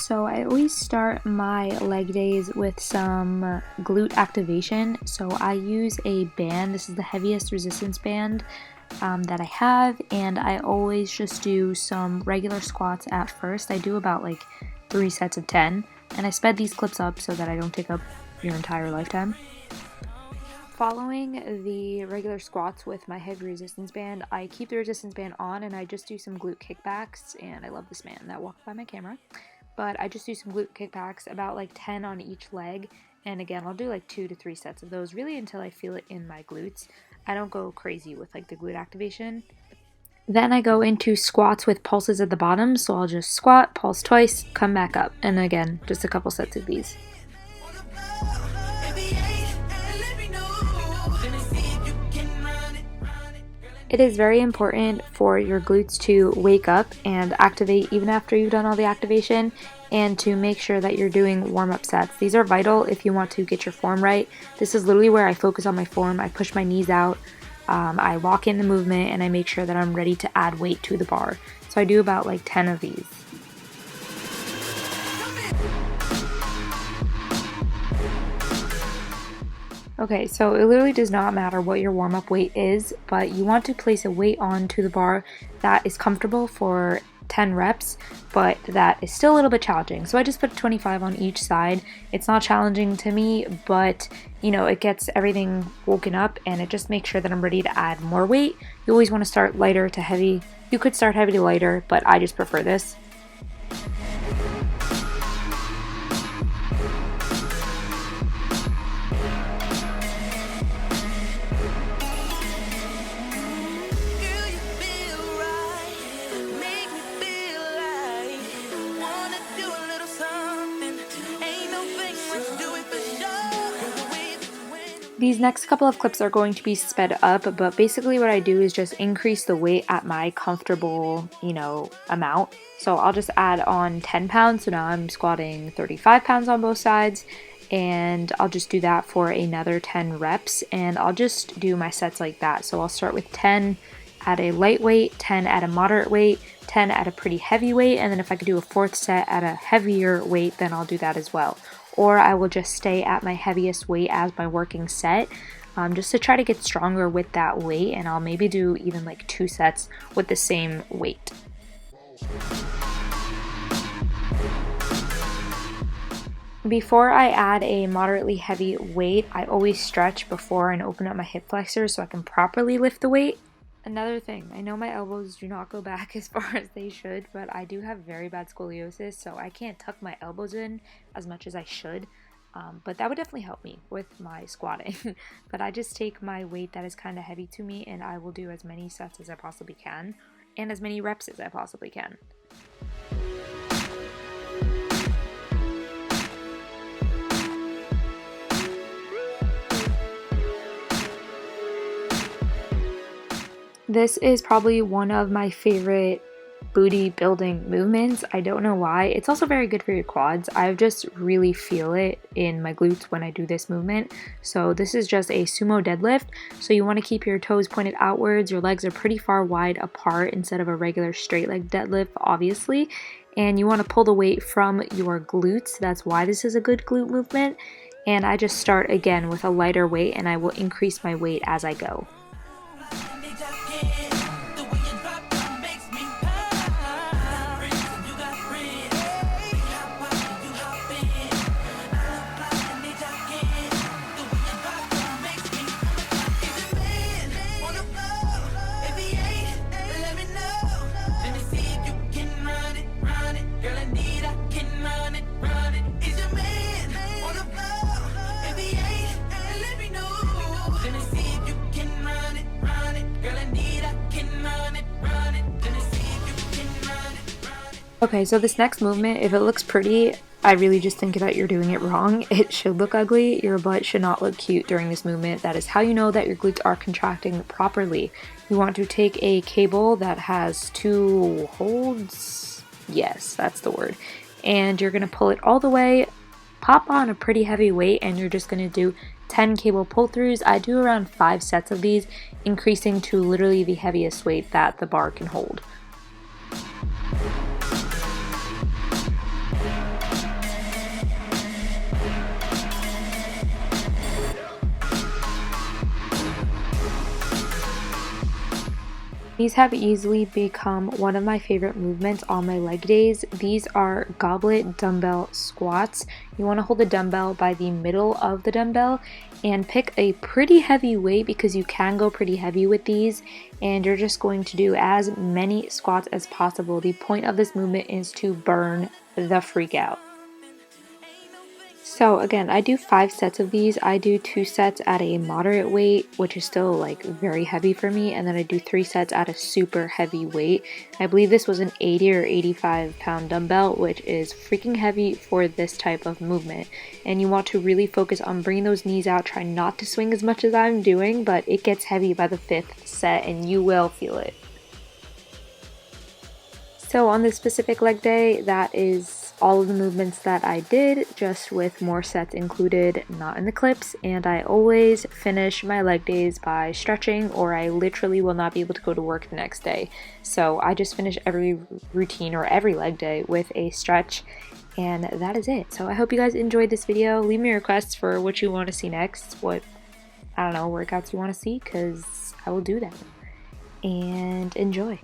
So I always start my leg days with some glute activation. So I use a band. This is the heaviest resistance band that I have, and I always just do some regular squats at first. I do about like 3 sets of 10, and I sped these clips up so that I don't take up your entire lifetime. Following the regular squats with my heavy resistance band, I keep the resistance band on and I just do some glute kickbacks, and I love this man that walked by my camera. But I just do some glute kickbacks, about like 10 on each leg, and again I'll do like 2 to 3 sets of those, really until I feel it in my glutes. I don't go crazy with like the glute activation. Then I go into squats with pulses at the bottom, so I'll just squat, pulse twice, come back up, and again just a couple sets of these. It is very important for your glutes to wake up and activate even after you've done all the activation, and to make sure that you're doing warm-up sets. These are vital if you want to get your form right. This is literally where I focus on my form. I push my knees out, I lock in the movement, and I make sure that I'm ready to add weight to the bar. So I do about like 10 of these. Okay, so it literally does not matter what your warm-up weight is, but you want to place a weight onto the bar that is comfortable for 10 reps, but that is still a little bit challenging. So I just put 25 on each side. It's not challenging to me, but you know, it gets everything woken up, and it just makes sure that I'm ready to add more weight. You always want to start lighter to heavy. You could start heavy to lighter, but I just prefer this. These next couple of clips are going to be sped up, but basically what I do is just increase the weight at my comfortable, amount. So I'll just add on 10 pounds, so now I'm squatting 35 pounds on both sides, and I'll just do that for another 10 reps, and I'll just do my sets like that. So I'll start with 10 at a light weight, 10 at a moderate weight, 10 at a pretty heavy weight, and then if I could do a 4th set at a heavier weight, then I'll do that as well. Or I will just stay at my heaviest weight as my working set, just to try to get stronger with that weight, and I'll maybe do even like 2 sets with the same weight. Before I add a moderately heavy weight, I always stretch before and open up my hip flexors so I can properly lift the weight. Another thing, I know my elbows do not go back as far as they should, but I do have very bad scoliosis, so I can't tuck my elbows in as much as I should, but that would definitely help me with my squatting. But I just take my weight that is kind of heavy to me, and I will do as many sets as I possibly can, and as many reps as I possibly can. This is probably one of my favorite booty building movements. I don't know why. It's also very good for your quads. I just really feel it in my glutes when I do this movement. So this is just a sumo deadlift. So you want to keep your toes pointed outwards. Your legs are pretty far wide apart instead of a regular straight leg deadlift, obviously. And you want to pull the weight from your glutes. That's why this is a good glute movement. And I just start again with a lighter weight, and I will increase my weight as I go. Okay, so this next movement, if it looks pretty, I really just think that you're doing it wrong. It should look ugly. Your butt should not look cute during this movement. That is how you know that your glutes are contracting properly. You want to take a cable that has 2 holds. Yes, that's the word. And you're going to pull it all the way, pop on a pretty heavy weight, and you're just going to do 10 cable pull-throughs. I do around 5 sets of these, increasing to literally the heaviest weight that the bar can hold. These have easily become one of my favorite movements on my leg days. These are goblet dumbbell squats. You want to hold the dumbbell by the middle of the dumbbell and pick a pretty heavy weight because you can go pretty heavy with these, and you're just going to do as many squats as possible. The point of this movement is to burn the freak out. So again, I do 5 sets of these. I do 2 sets at a moderate weight, which is still like very heavy for me, and then I do 3 sets at a super heavy weight. I believe this was an 80 or 85 pound dumbbell, which is freaking heavy for this type of movement. And you want to really focus on bringing those knees out. Try not to swing as much as I'm doing, but it gets heavy by the 5th set and you will feel it. So on this specific leg day, that is all of the movements that I did, just with more sets included, not in the clips. And I always finish my leg days by stretching, or I literally will not be able to go to work the next day. So I just finish every routine or every leg day with a stretch, and that is it. So I hope you guys enjoyed this video. Leave me requests for what you want to see next, what, I don't know, workouts you want to see, because I will do them. And enjoy.